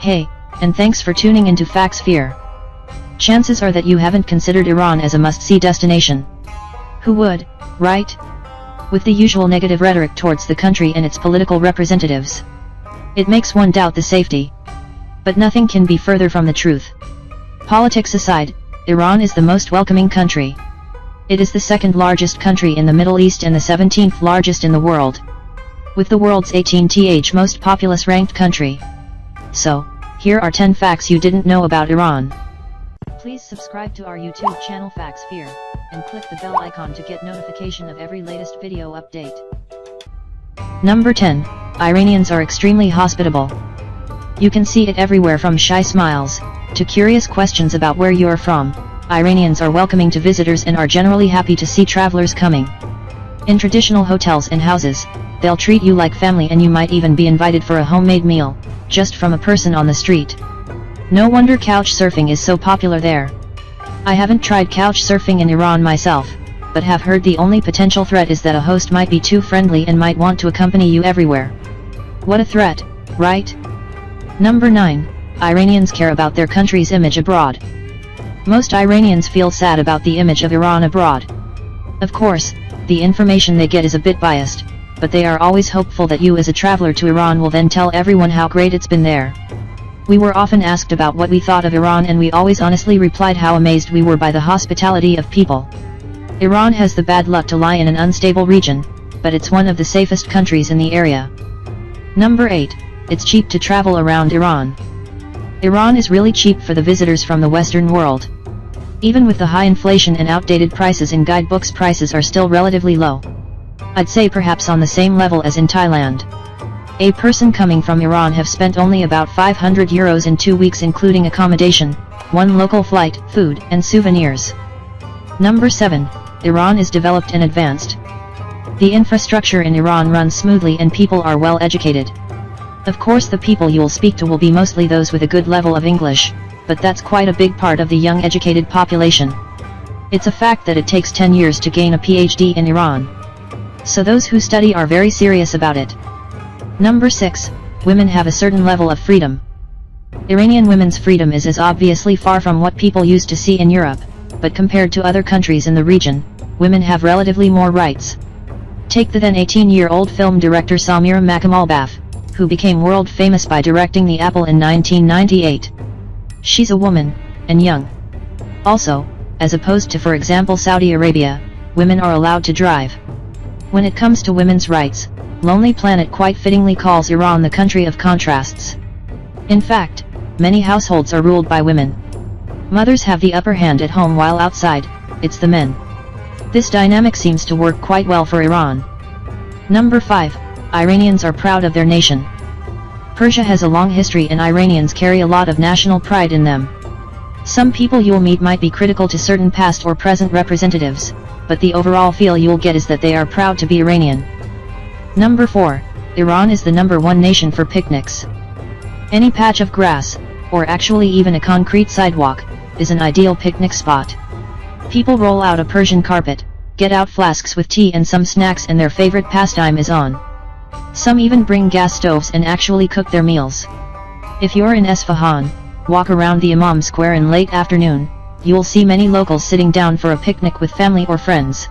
Hey, and thanks for tuning into Facts Fear. Chances are that you haven't considered Iran as a must-see destination. Who would, right? With the usual negative rhetoric towards the country and its political representatives. It makes one doubt the safety. But nothing can be further from the truth. Politics aside, Iran is the most welcoming country. It is the second largest country in the Middle East and the 17th largest in the world. With the world's 18th most populous ranked country. So, here are 10 facts you didn't know about Iran. Please subscribe to our YouTube channel Facts Fear, and click the bell icon to get notification of every latest video update. Number 10. Iranians are extremely hospitable. You can see it everywhere from shy smiles, to curious questions about where you're from. Iranians are welcoming to visitors and are generally happy to see travelers coming. In traditional hotels and houses, they'll treat you like family and you might even be invited for a homemade meal, just from a person on the street. No wonder couch surfing is so popular there. I haven't tried couch surfing in Iran myself, but have heard the only potential threat is that a host might be too friendly and might want to accompany you everywhere. What a threat, right? Number 9. Iranians care about their country's image abroad. Most Iranians feel sad about the image of Iran abroad. Of course, the information they get is a bit biased, but they are always hopeful that you as a traveler to Iran will then tell everyone how great it's been there. We were often asked about what we thought of Iran and we always honestly replied how amazed we were by the hospitality of people. Iran has the bad luck to lie in an unstable region, but it's one of the safest countries in the area. Number 8. It's cheap to travel around Iran. Iran is really cheap for the visitors from the Western world. Even with the high inflation and outdated prices in guidebooks, prices are still relatively low. I'd say perhaps on the same level as in Thailand. A person coming from Iran have spent only about 500 euros in 2 weeks including accommodation, one local flight, food, and souvenirs. Number 7. Iran is developed and advanced. The infrastructure in Iran runs smoothly and people are well educated. Of course the people you'll speak to will be mostly those with a good level of English, but that's quite a big part of the young educated population. It's a fact that it takes 10 years to gain a PhD in Iran. So those who study are very serious about it. Number 6. Women have a certain level of freedom. Iranian women's freedom is as obviously far from what people used to see in Europe, but compared to other countries in the region, women have relatively more rights. Take the then 18-year-old film director Samira MacLeod, who became world famous by directing The Apple in 1998. She's a woman, and young. Also, as opposed to for example Saudi Arabia, women are allowed to drive. When it comes to women's rights, Lonely Planet quite fittingly calls Iran the country of contrasts. In fact, many households are ruled by women. Mothers have the upper hand at home while outside, it's the men. This dynamic seems to work quite well for Iran. Number 5. Iranians are proud of their nation. Persia has a long history and Iranians carry a lot of national pride in them. Some people you'll meet might be critical to certain past or present representatives, but the overall feel you'll get is that they are proud to be Iranian. Number 4. Iran is the number 1 nation for picnics. Any patch of grass, or actually even a concrete sidewalk, is an ideal picnic spot. People roll out a Persian carpet, get out flasks with tea and some snacks and their favorite pastime is on. Some even bring gas stoves and actually cook their meals. If you're in Esfahan, walk around the Imam Square in late afternoon, you'll see many locals sitting down for a picnic with family or friends.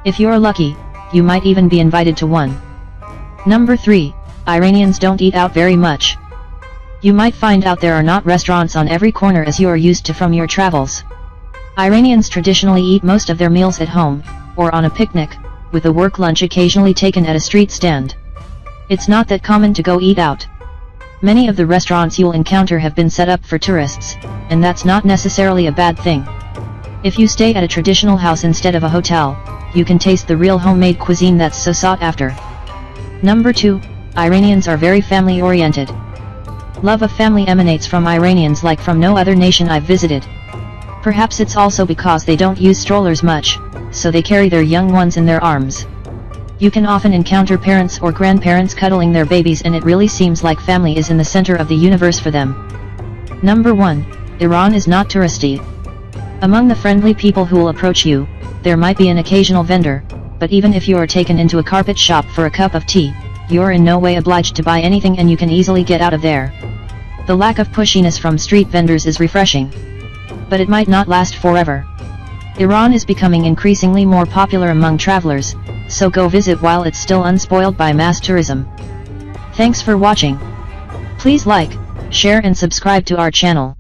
If you're lucky, you might even be invited to one. Number 3. Iranians don't eat out very much. You might find out there are not restaurants on every corner as you are used to from your travels. Iranians traditionally eat most of their meals at home, or on a picnic, with a work lunch occasionally taken at a street stand. It's not that common to go eat out. Many of the restaurants you'll encounter have been set up for tourists, and that's not necessarily a bad thing. If you stay at a traditional house instead of a hotel, you can taste the real homemade cuisine that's so sought after. Number 2. Iranians are very family-oriented. Love of family emanates from Iranians like from no other nation I've visited. Perhaps it's also because they don't use strollers much, so they carry their young ones in their arms. You can often encounter parents or grandparents cuddling their babies and it really seems like family is in the center of the universe for them. Number 1. Iran is not touristy. Among the friendly people who will approach you, there might be an occasional vendor, but even if you are taken into a carpet shop for a cup of tea, you're in no way obliged to buy anything and you can easily get out of there. The lack of pushiness from street vendors is refreshing. But it might not last forever. Iran is becoming increasingly more popular among travelers, so go visit while it's still unspoiled by mass tourism. Thanks for watching. Please like, share and subscribe to our channel.